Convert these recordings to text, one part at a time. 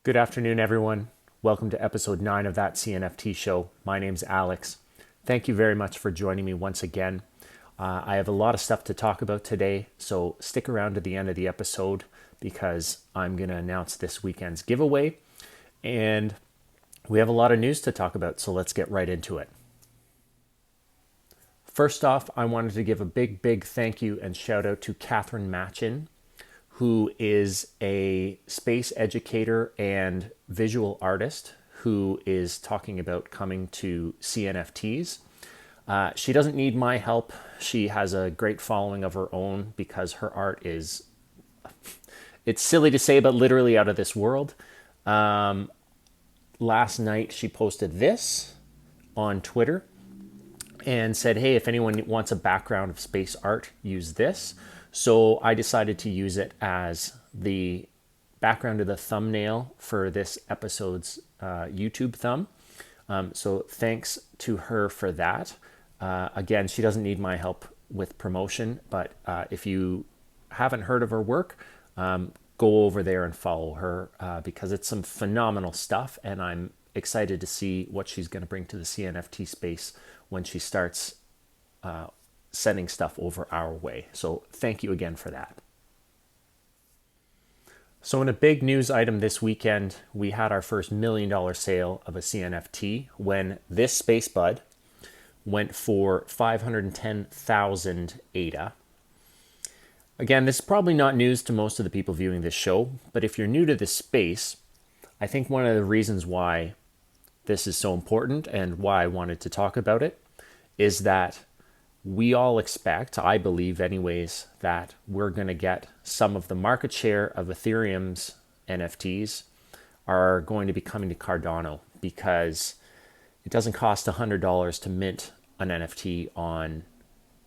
Good afternoon, everyone. Welcome to episode 9 of That CNFT Show. My name's Alex. Thank you very much for joining me once again. I have a lot of stuff to talk about today, so stick around to the end of the episode because I'm going to announce this weekend's giveaway. And we have a lot of news to talk about, so let's get right into it. First off, I wanted to give a big thank you and shout out to Catherine Machin, who is a space educator and visual artist who is talking about coming to CNFTs. She doesn't need my help. She has a great following of her own because her art is, it's silly to say, but literally out of this world. Last night she posted this on Twitter and said, hey, if anyone wants a background of space art, use this. So I decided to use it as the background of the thumbnail for this episode's YouTube thumb. So thanks to her for that. Again, she doesn't need my help with promotion, but if you haven't heard of her work, go over there and follow her because it's some phenomenal stuff, and I'm excited to see what she's going to bring to the CNFT space when she starts sending stuff over our way. So thank you again for that. So in a big news item this weekend, we had our first $1 million sale of a CNFT when this Space Bud went for 510,000 ADA. Again, this is probably not news to most of the people viewing this show, but if you're new to this space, I think one of the reasons why this is so important and why I wanted to talk about it is that we all expect, I believe anyways, that we're going to get some of the market share of Ethereum's NFTs are going to be coming to Cardano because it doesn't cost $100 to mint an NFT on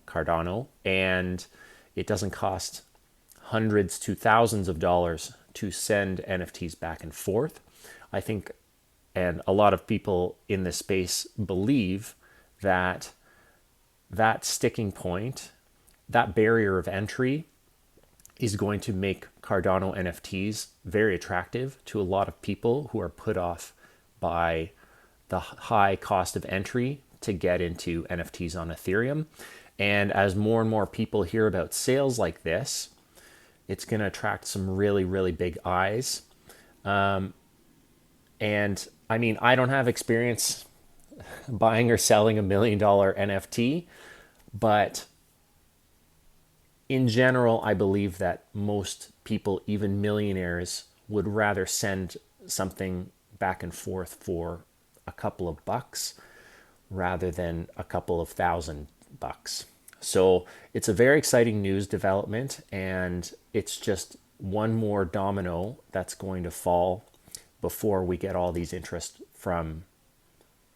Cardano, and it doesn't cost hundreds to thousands of dollars to send NFTs back and forth. I think, and a lot of people in this space believe that that sticking point, that barrier of entry is going to make Cardano NFTs very attractive to a lot of people who are put off by the high cost of entry to get into NFTs on Ethereum. And as more and more people hear about sales like this, it's going to attract some really big eyes. And I mean, I don't have experience buying or selling $1 million NFT, but in general, I believe that most people, even millionaires, would rather send something back and forth for a couple of bucks rather than a couple of $1,000. So it's a very exciting news development, and it's just one more domino that's going to fall before we get all these interest from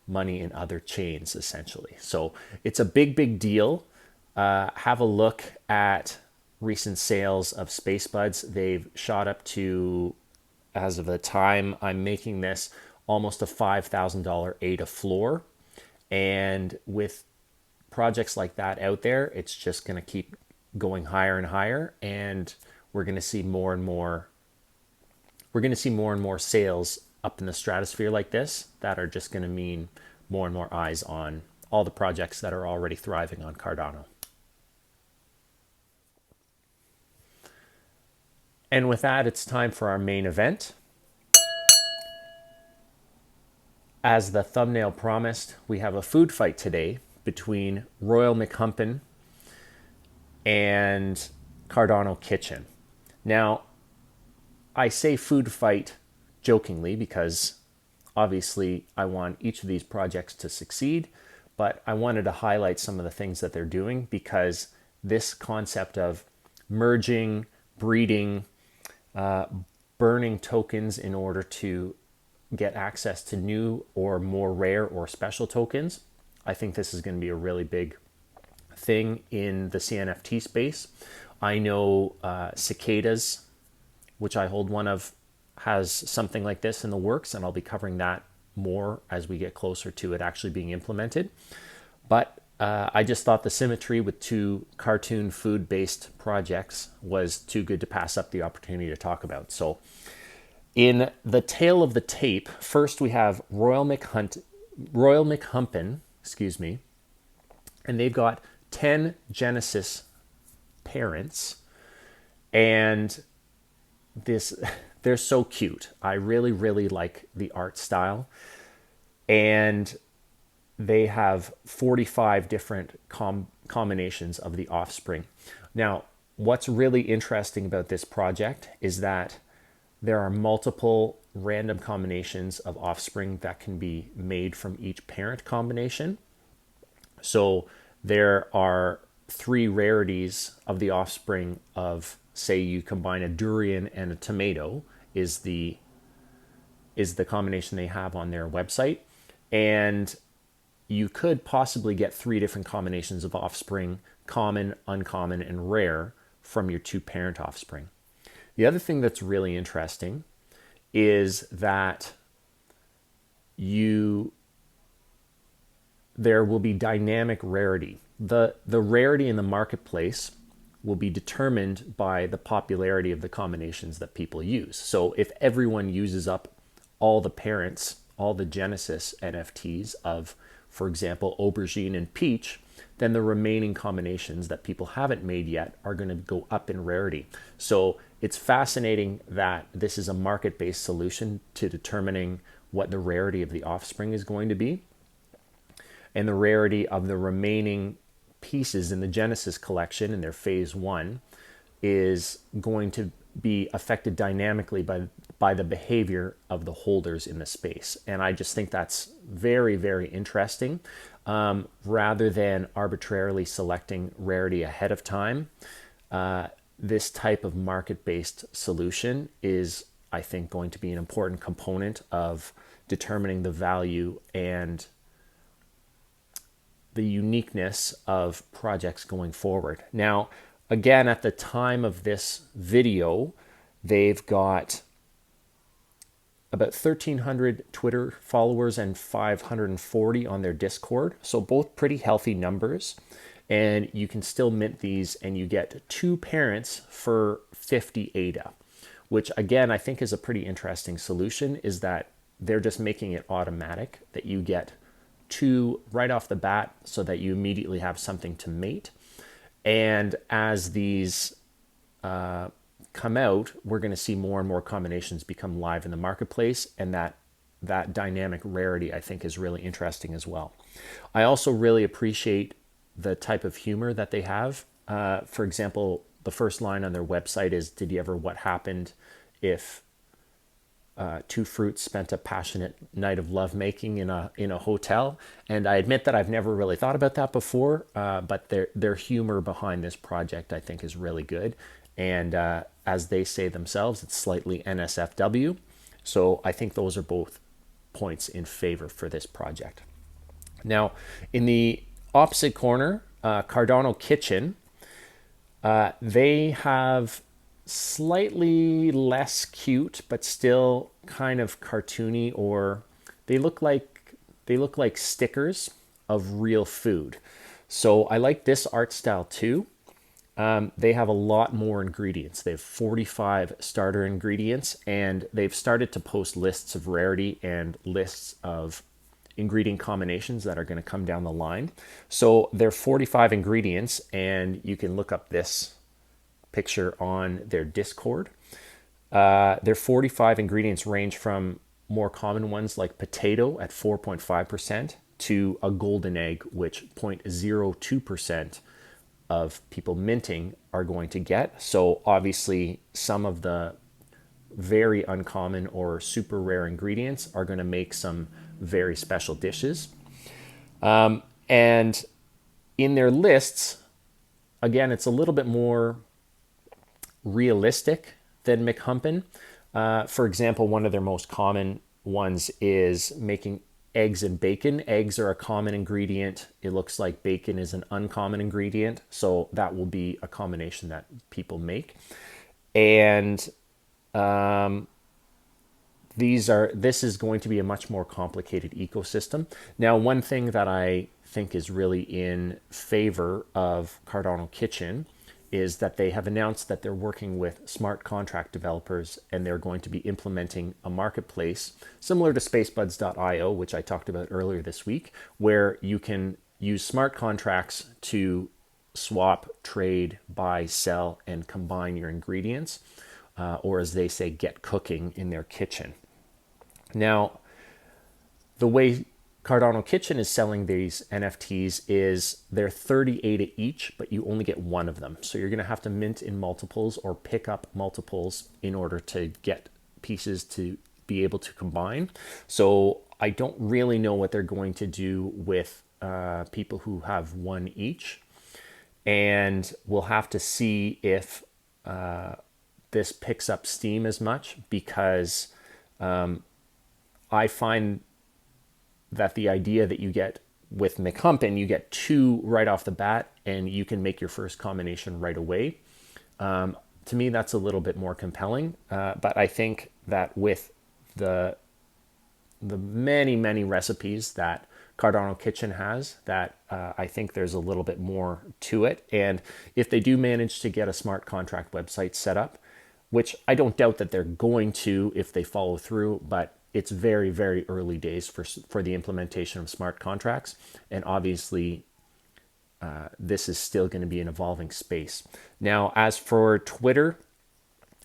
money in other chains, essentially. So it's a big deal. Have a look at recent sales of Space Buds. They've shot up to, as of the time I'm making this, almost a $5,000 ADA floor. And with projects like that out there, it's just going to keep going higher and higher, and we're going to see more and more sales up in the stratosphere like this that are just going to mean more and more eyes on all the projects that are already thriving on Cardano. And with that, it's time for our main event. As the thumbnail promised, we have a food fight today between Royal McHumpin and Cardano Kitchen. Now, I say food fight jokingly because obviously I want each of these projects to succeed, but I wanted to highlight some of the things that they're doing because this concept of merging, breeding, burning tokens in order to get access to new or more rare or special tokens, I think this is going to be a really big thing in the CNFT space. I know Cicadas, which I hold one of, has something like this in the works, and I'll be covering that more as we get closer to it actually being implemented. But I just thought the symmetry with two cartoon food-based projects was too good to pass up the opportunity to talk about. So In the tail of the tape, first we have Royal McHumpin, excuse me, and they've got 10 Genesis parents, and this they're so cute. I really, really like the art style, and they have 45 different combinations of the offspring. Now, what's really interesting about this project is that there are multiple random combinations of offspring that can be made from each parent combination. So there are 3 rarities of the offspring of, say, you combine a durian and a tomato is the combination they have on their website. And you could possibly get 3 different combinations of offspring, common, uncommon, and rare, from your 2 parent offspring. The other thing that's really interesting is that there will be dynamic rarity. The rarity in the marketplace will be determined by the popularity of the combinations that people use. So if everyone uses up all the parents, all the Genesis NFTs of, for example, aubergine and peach, then the remaining combinations that people haven't made yet are going to go up in rarity. So it's fascinating that this is a market-based solution to determining what the rarity of the offspring is going to be. And the rarity of the remaining pieces in the Genesis collection in their phase 1 is going to be affected dynamically by the behavior of the holders in the space. And I just think that's very, very interesting. Rather than arbitrarily selecting rarity ahead of time, this type of market-based solution is, I think, going to be an important component of determining the value and the uniqueness of projects going forward. Now, again, at the time of this video, they've got about 1,300 Twitter followers and 540 on their Discord. So both pretty healthy numbers. And you can still mint these, and you get 2 parents for 50 ADA, which again, I think is a pretty interesting solution, is that they're just making it automatic, that you get 2 right off the bat so that you immediately have something to mate. And as these come out, we're going to see more and more combinations become live in the marketplace, and that dynamic rarity, I think, is really interesting as well. I also really appreciate the type of humor that they have. For example, the first line on their website is, "Did you ever what happened if 2 fruits spent a passionate night of lovemaking in a hotel?" And I admit that I've never really thought about that before, but their humor behind this project, I think, is really good. And as they say themselves, it's slightly NSFW. So I think those are both points in favor for this project. Now, in the opposite corner, Cardano Kitchen, they have slightly less cute, but still kind of cartoony, or they look like stickers of real food. So I like this art style too. They have a lot more ingredients. They have 45 starter ingredients, and they've started to post lists of rarity and lists of ingredient combinations that are going to come down the line. So there are 45 ingredients, and you can look up this picture on their Discord. Their 45 ingredients range from more common ones like potato at 4.5% to a golden egg, which 0.02% of people minting are going to get. So obviously some of the very uncommon or super rare ingredients are going to make some very special dishes. And in their lists, again, it's a little bit more realistic than McHumpin. For example, one of their most common ones is making eggs and bacon. Eggs are a common ingredient. It looks like bacon is an uncommon ingredient. So that will be a combination that people make. And this is going to be a much more complicated ecosystem. Now, one thing that I think is really in favor of Cardano Kitchen is that they have announced that they're working with smart contract developers, and they're going to be implementing a marketplace similar to spacebuds.io, which I talked about earlier this week, where you can use smart contracts to swap, trade, buy, sell, and combine your ingredients, or as they say, get cooking in their kitchen. Now, the way Cardano Kitchen is selling these NFTs is they're 30 ADA each, but you only get one of them. So you're going to have to mint in multiples or pick up multiples in order to get pieces to be able to combine. So I don't really know what they're going to do with people who have one each. And we'll have to see if this picks up steam as much, because I find that the idea that you get with McHumpin, you get two right off the bat and you can make your first combination right away. To me, that's a little bit more compelling. But I think that with the many, many recipes that Cardano Kitchen has, that I think there's a little bit more to it. And if they do manage to get a smart contract website set up, which I don't doubt that they're going to if they follow through, but it's very, very early days for the implementation of smart contracts. And obviously, this is still going to be an evolving space. Now, as for Twitter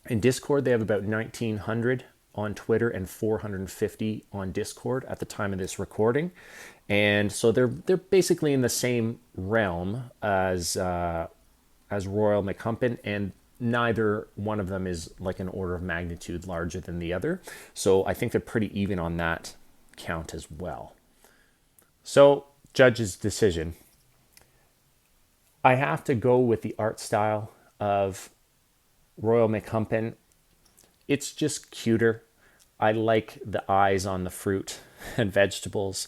and Discord, they have about 1,900 on Twitter and 450 on Discord at the time of this recording. And so they're basically in the same realm as Royal McHumpin, and neither one of them is like an order of magnitude larger than the other. So I think they're pretty even on that count as well. So, judge's decision. I have to go with the art style of Royal McHumpin. It's just cuter. I like the eyes on the fruit and vegetables.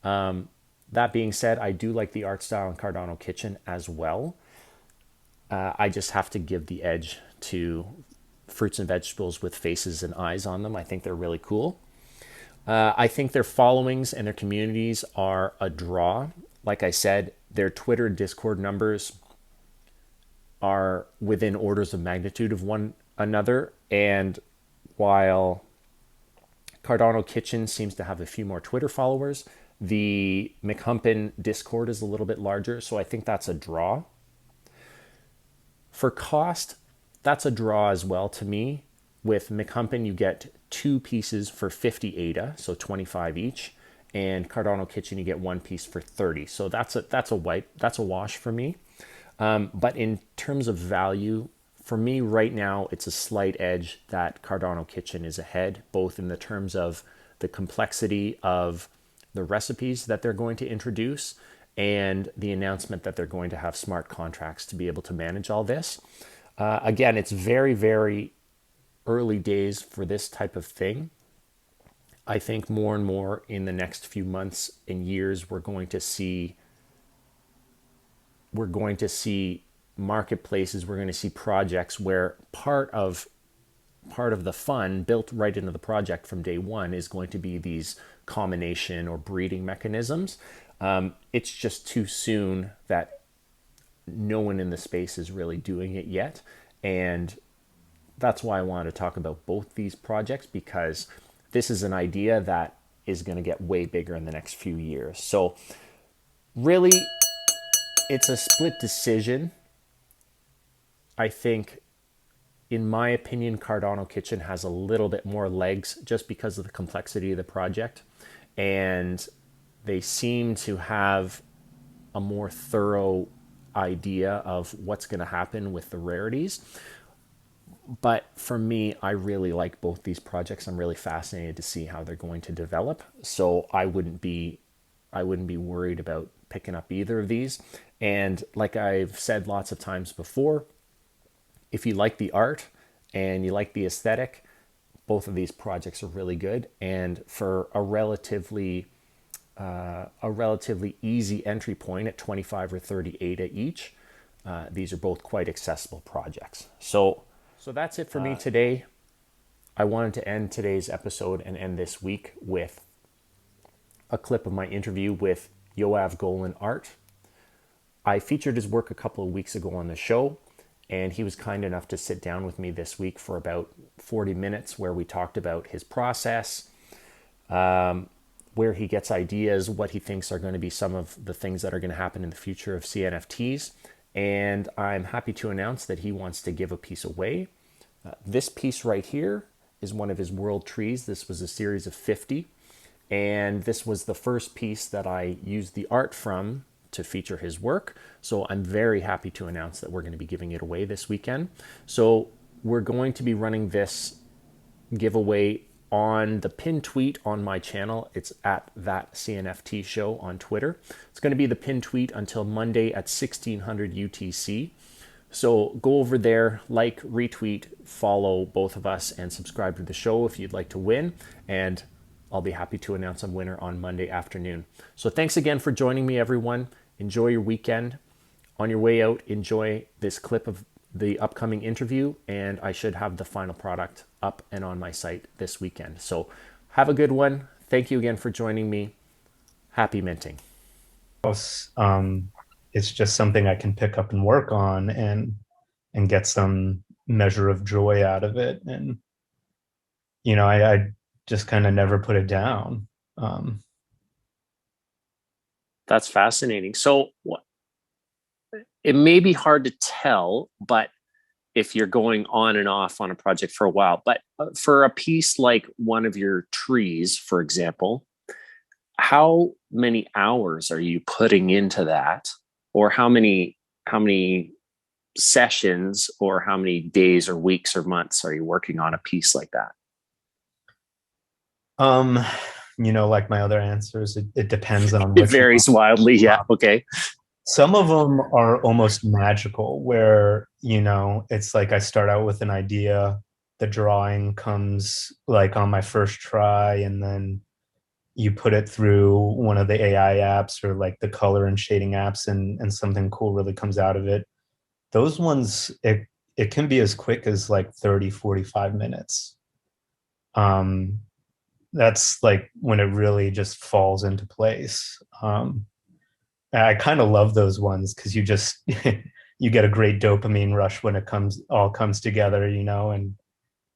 That being said, I do like the art style in Cardano Kitchen as well. I just have to give the edge to fruits and vegetables with faces and eyes on them. I think they're really cool. I think their followings and their communities are a draw. Like I said, their Twitter and Discord numbers are within orders of magnitude of one another. And while Cardano Kitchen seems to have a few more Twitter followers, the McHumpin Discord is a little bit larger. So I think that's a draw. For cost, that's a draw as well to me. With McHumpin, you get two pieces for 50 ADA, so 25 each, and Cardano Kitchen, you get one piece for 30. So that's a wash for me. But in terms of value, for me right now, it's a slight edge that Cardano Kitchen is ahead, both in the terms of the complexity of the recipes that they're going to introduce and the announcement that they're going to have smart contracts to be able to manage all this. Again, it's very, very early days for this type of thing. I think more and more in the next few months and years, we're going to see marketplaces, we're going to see projects where part of the fun built right into the project from day one is going to be these combination or breeding mechanisms. It's just too soon that no one in the space is really doing it yet. And that's why I wanted to talk about both these projects, because this is an idea that is going to get way bigger in the next few years. So really, it's a split decision. I think, in my opinion, Cardano Kitchen has a little bit more legs just because of the complexity of the project. And they seem to have a more thorough idea of what's going to happen with the rarities. But for me, I really like both these projects. I'm really fascinated to see how they're going to develop. So I wouldn't be worried about picking up either of these. And like I've said lots of times before, if you like the art and you like the aesthetic, both of these projects are really good. And for a relatively easy entry point at 25 or 30 ADA each, these are both quite accessible projects. So that's it for me today. I wanted to end today's episode and end this week with a clip of my interview with Yoav Golan Art. I featured his work a couple of weeks ago on the show, And he was kind enough to sit down with me this week for about 40 minutes where we talked about his process, where he gets ideas, what he thinks are going to be some of the things that are going to happen in the future of CNFTs. And I'm happy to announce that he wants to give a piece away. This piece right here is one of his world trees. This was a series of 50. And this was the first piece that I used the art from to feature his work. So I'm very happy to announce that we're going to be giving it away this weekend. So we're going to be running this giveaway on the pinned tweet on my channel. It's at That CNFT Show on Twitter. It's going to be the pinned tweet until Monday at 1600 UTC. So go over there, like, retweet, follow both of us, and subscribe to the show if you'd like to win. And I'll be happy to announce a winner on Monday afternoon. So thanks again for joining me, everyone. Enjoy your weekend. On your way out, enjoy this clip of the upcoming interview, and I should have the final product up and on my site this weekend. So have a good one. Thank you again for joining me. Happy minting. It's just something I can pick up and work on and get some measure of joy out of it. And I just kind of never put it down. That's fascinating. So it may be hard to tell, but if you're going on and off on a project for a while, but for a piece like one of your trees, for example, how many hours are you putting into that? Or how many sessions or how many days or weeks or months are you working on a piece like that? Um, like my other answers, it depends on It which varies one. wildly. Yeah. Okay. Some of them are almost magical, where, it's like I start out with an idea, the drawing comes like on my first try, and then you put it through one of the AI apps or like the color and shading apps, and something cool really comes out of it. Those ones, it can be as quick as like 30-45 minutes. Um, that's like when it really just falls into place. I kind of love those ones because you just you get a great dopamine rush when it all comes together, and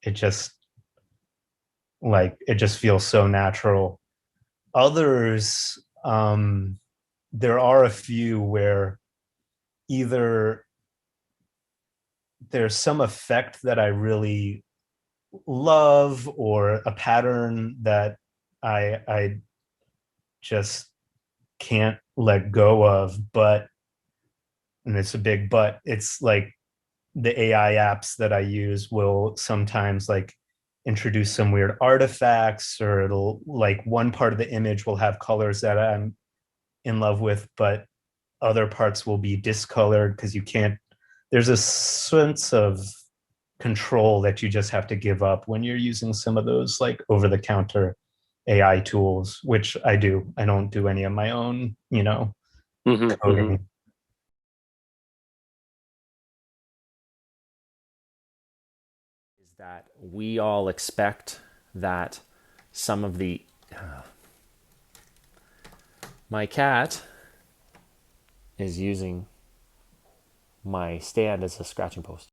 it just it just feels so natural. Others, there are a few where either there's some effect that I really love or a pattern that I just can't let go of, but, and it's a big but, it's like the AI apps that I use will sometimes like introduce some weird artifacts, or it'll like one part of the image will have colors that I'm in love with, but other parts will be discolored because you can't, there's a sense of control that you just have to give up when you're using some of those like over the counter AI tools, which I do. I don't do any of my own, Mm-hmm, mm-hmm. coding. Is that we all expect that some of the my cat is using my stand as a scratching post.